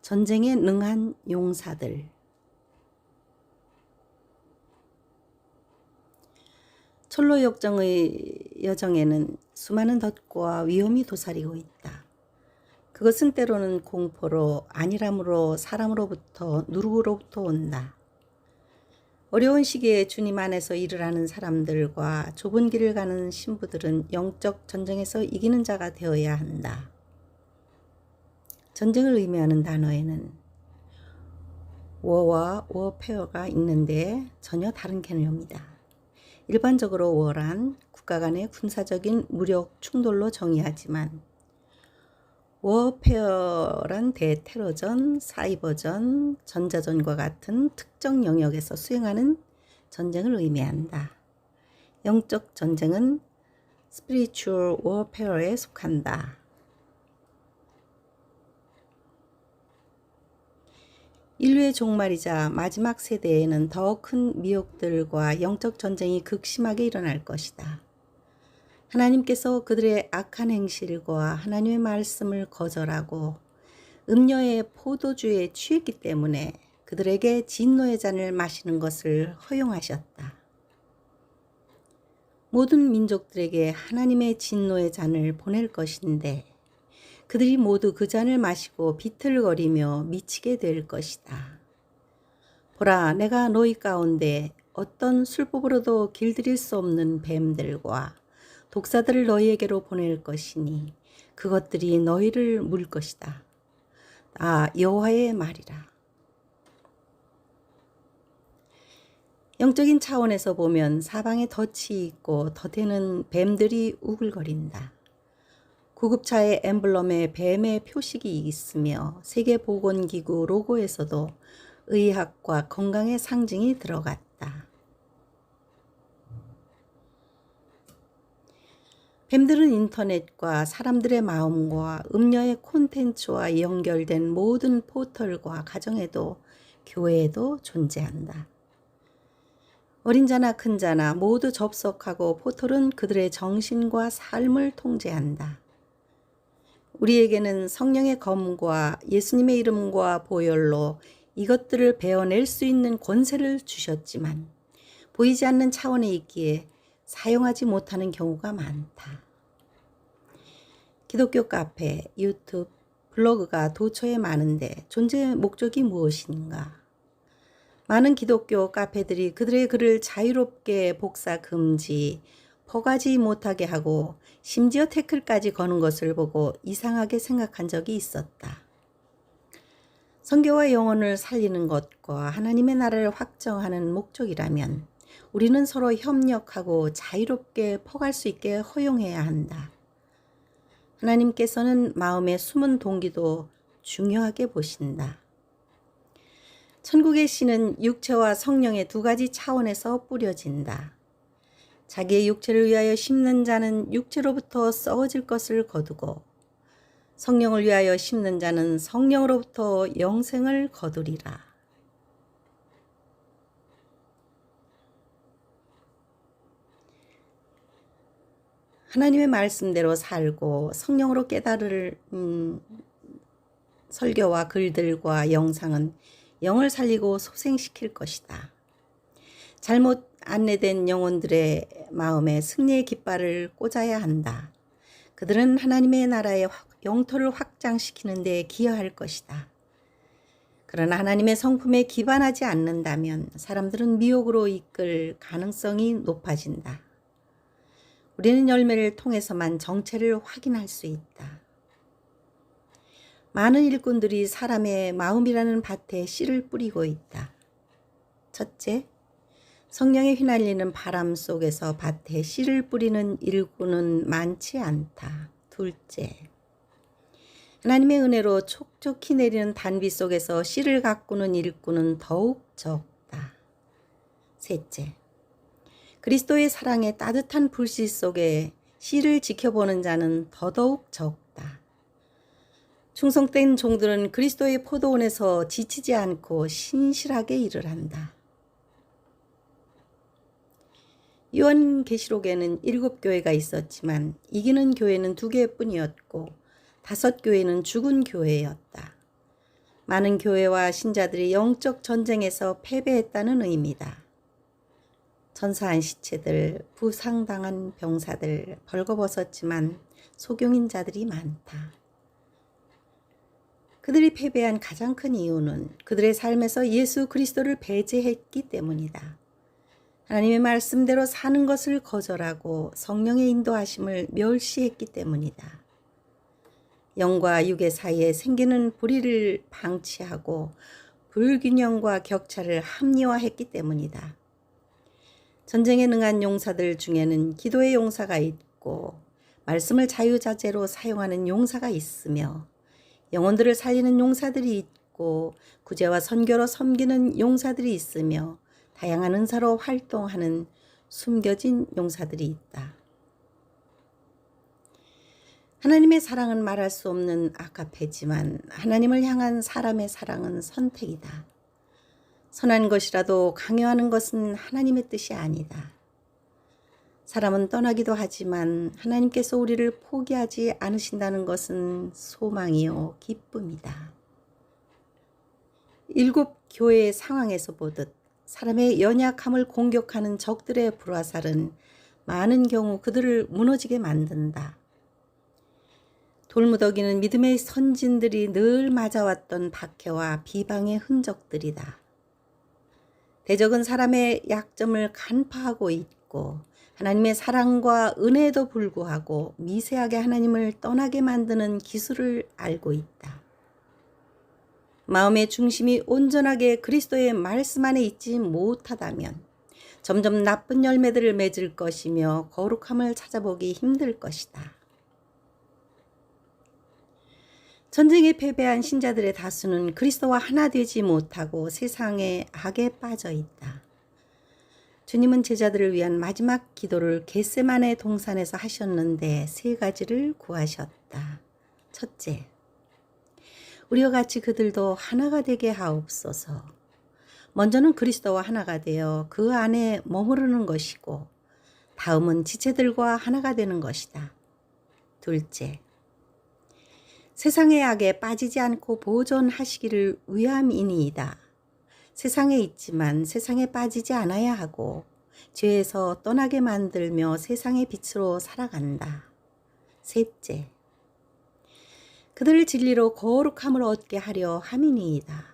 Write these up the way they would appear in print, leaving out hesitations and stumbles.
전쟁에 능한 용사들. 철로 역정의 여정에는 수많은 덫과 위험이 도사리고 있다. 그것은 때로는 공포로, 안일함으로, 사람으로부터, 누구로부터 온다. 어려운 시기에 주님 안에서 일을 하는 사람들과 좁은 길을 가는 신부들은 영적 전쟁에서 이기는 자가 되어야 한다. 전쟁을 의미하는 단어에는 워와 워페어가 있는데 전혀 다른 개념이다. 일반적으로 워란 국가 간의 군사적인 무력 충돌로 정의하지만 워페어란 대테러전, 사이버전, 전자전과 같은 특정 영역에서 수행하는 전쟁을 의미한다. 영적 전쟁은 스피리추얼 워페어에 속한다. 인류의 종말이자 마지막 세대에는 더 큰 미혹들과 영적 전쟁이 극심하게 일어날 것이다. 하나님께서 그들의 악한 행실과 하나님의 말씀을 거절하고 음녀의 포도주에 취했기 때문에 그들에게 진노의 잔을 마시는 것을 허용하셨다. 모든 민족들에게 하나님의 진노의 잔을 보낼 것인데 그들이 모두 그 잔을 마시고 비틀거리며 미치게 될 것이다. 보라, 내가 너희 가운데 어떤 술법으로도 길들일 수 없는 뱀들과 독사들을 너희에게로 보낼 것이니 그것들이 너희를 물 것이다. 나 여호와의 말이라. 영적인 차원에서 보면 사방에 덫이 있고 덫에는 뱀들이 우글거린다. 구급차의 엠블럼에 뱀의 표식이 있으며 세계보건기구 로고에서도 의학과 건강의 상징이 들어갔다. 뱀들은 인터넷과 사람들의 마음과 음녀의 콘텐츠와 연결된 모든 포털과 가정에도 교회에도 존재한다. 어린 자나 큰 자나 모두 접속하고 포털은 그들의 정신과 삶을 통제한다. 우리에게는 성령의 검과 예수님의 이름과 보혈로 이것들을 베어낼 수 있는 권세를 주셨지만 보이지 않는 차원에 있기에 사용하지 못하는 경우가 많다. 기독교 카페, 유튜브, 블로그가 도처에 많은데 존재의 목적이 무엇인가? 많은 기독교 카페들이 그들의 글을 자유롭게 복사 금지, 퍼가지 못하게 하고 심지어 태클까지 거는 것을 보고 이상하게 생각한 적이 있었다. 성교와 영혼을 살리는 것과 하나님의 나라를 확정하는 목적이라면 우리는 서로 협력하고 자유롭게 퍼갈 수 있게 허용해야 한다. 하나님께서는 마음의 숨은 동기도 중요하게 보신다. 천국의 씨는 육체와 성령의 두 가지 차원에서 뿌려진다. 자기의 육체를 위하여 심는 자는 육체로부터 썩어질 것을 거두고 성령을 위하여 심는 자는 성령으로부터 영생을 거두리라. 하나님의 말씀대로 살고 성령으로 깨달을 설교와 글들과 영상은 영을 살리고 소생시킬 것이다. 잘못 안내된 영혼들의 마음에 승리의 깃발을 꽂아야 한다. 그들은 하나님의 나라의 영토를 확장시키는 데 기여할 것이다. 그러나 하나님의 성품에 기반하지 않는다면 사람들은 미혹으로 이끌 가능성이 높아진다. 우리는 열매를 통해서만 정체를 확인할 수 있다. 많은 일꾼들이 사람의 마음이라는 밭에 씨를 뿌리고 있다. 첫째, 성령에 휘날리는 바람 속에서 밭에 씨를 뿌리는 일꾼은 많지 않다. 둘째, 하나님의 은혜로 촉촉히 내리는 단비 속에서 씨를 가꾸는 일꾼은 더욱 적다. 셋째, 그리스도의 사랑의 따뜻한 불씨 속에 씨를 지켜보는 자는 더더욱 적다. 충성된 종들은 그리스도의 포도원에서 지치지 않고 신실하게 일을 한다. 요한계시록에는 7교회가 있었지만 이기는 교회는 2개뿐이었고 5교회는 죽은 교회였다. 많은 교회와 신자들이 영적 전쟁에서 패배했다는 의미다. 전사한 시체들, 부상당한 병사들, 벌거벗었지만 소경인 자들이 많다. 그들이 패배한 가장 큰 이유는 그들의 삶에서 예수 그리스도를 배제했기 때문이다. 하나님의 말씀대로 사는 것을 거절하고 성령의 인도하심을 멸시했기 때문이다. 영과 육의 사이에 생기는 불의를 방치하고 불균형과 격차를 합리화했기 때문이다. 전쟁에 능한 용사들 중에는 기도의 용사가 있고 말씀을 자유자재로 사용하는 용사가 있으며 영혼들을 살리는 용사들이 있고 구제와 선교로 섬기는 용사들이 있으며 다양한 은사로 활동하는 숨겨진 용사들이 있다. 하나님의 사랑은 말할 수 없는 아가페지만 하나님을 향한 사람의 사랑은 선택이다. 선한 것이라도 강요하는 것은 하나님의 뜻이 아니다. 사람은 떠나기도 하지만 하나님께서 우리를 포기하지 않으신다는 것은 소망이요 기쁨이다. 일곱 교회의 상황에서 보듯 사람의 연약함을 공격하는 적들의 불화살은 많은 경우 그들을 무너지게 만든다. 돌무더기는 믿음의 선진들이 늘 맞아왔던 박해와 비방의 흔적들이다. 대적은 사람의 약점을 간파하고 있고 하나님의 사랑과 은혜에도 불구하고 미세하게 하나님을 떠나게 만드는 기술을 알고 있다. 마음의 중심이 온전하게 그리스도의 말씀 안에 있지 못하다면 점점 나쁜 열매들을 맺을 것이며 거룩함을 찾아보기 힘들 것이다. 전쟁에 패배한 신자들의 다수는 그리스도와 하나 되지 못하고 세상의 악에 빠져 있다. 주님은 제자들을 위한 마지막 기도를 겟세마네 동산에서 하셨는데 세 가지를 구하셨다. 첫째, 우리와 같이 그들도 하나가 되게 하옵소서. 먼저는 그리스도와 하나가 되어 그 안에 머무르는 것이고 다음은 지체들과 하나가 되는 것이다. 둘째, 세상의 악에 빠지지 않고 보존하시기를 위함이니이다. 세상에 있지만 세상에 빠지지 않아야 하고 죄에서 떠나게 만들며 세상의 빛으로 살아간다. 셋째, 그들을 진리로 거룩함을 얻게 하려 함이니이다.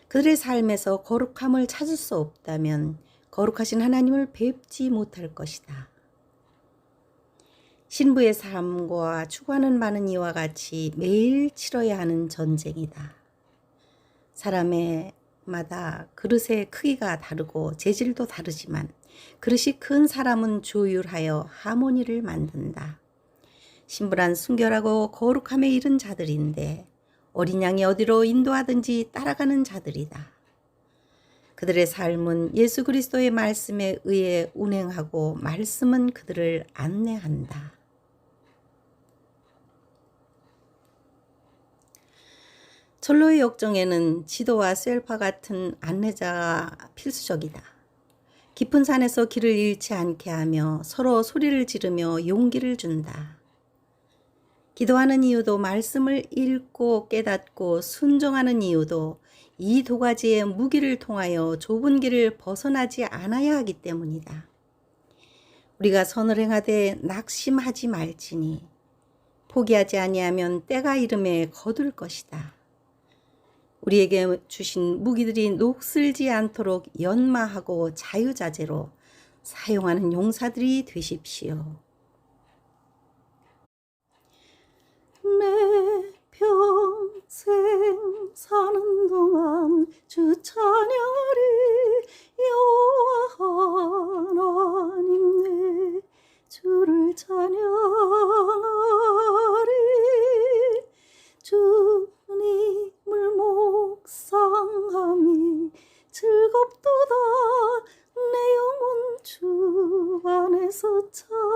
그들의 삶에서 거룩함을 찾을 수 없다면 거룩하신 하나님을 뵙지 못할 것이다. 신부의 삶과 추구하는 바는 이와 같이 매일 치러야 하는 전쟁이다. 사람마다 그릇의 크기가 다르고 재질도 다르지만 그릇이 큰 사람은 조율하여 하모니를 만든다. 신부란 순결하고 거룩함에 이른 자들인데 어린 양이 어디로 인도하든지 따라가는 자들이다. 그들의 삶은 예수 그리스도의 말씀에 의해 운행하고 말씀은 그들을 안내한다. 철로의 역정에는 지도와 셀파 같은 안내자가 필수적이다. 깊은 산에서 길을 잃지 않게 하며 서로 소리를 지르며 용기를 준다. 기도하는 이유도 말씀을 읽고 깨닫고 순종하는 이유도 이 두 가지의 무기를 통하여 좁은 길을 벗어나지 않아야 하기 때문이다. 우리가 선을 행하되 낙심하지 말지니 포기하지 아니하면 때가 이름에 거둘 것이다. 우리에게 주신 무기들이 녹슬지 않도록 연마하고 자유자재로 사용하는 용사들이 되십시오. 내 평생 사는 동안 주 찬양하리 여호와 하나님 내 주를 찬양하리 주님을 묵상함이 즐겁도다 내 영혼 주 안에서 찬양하리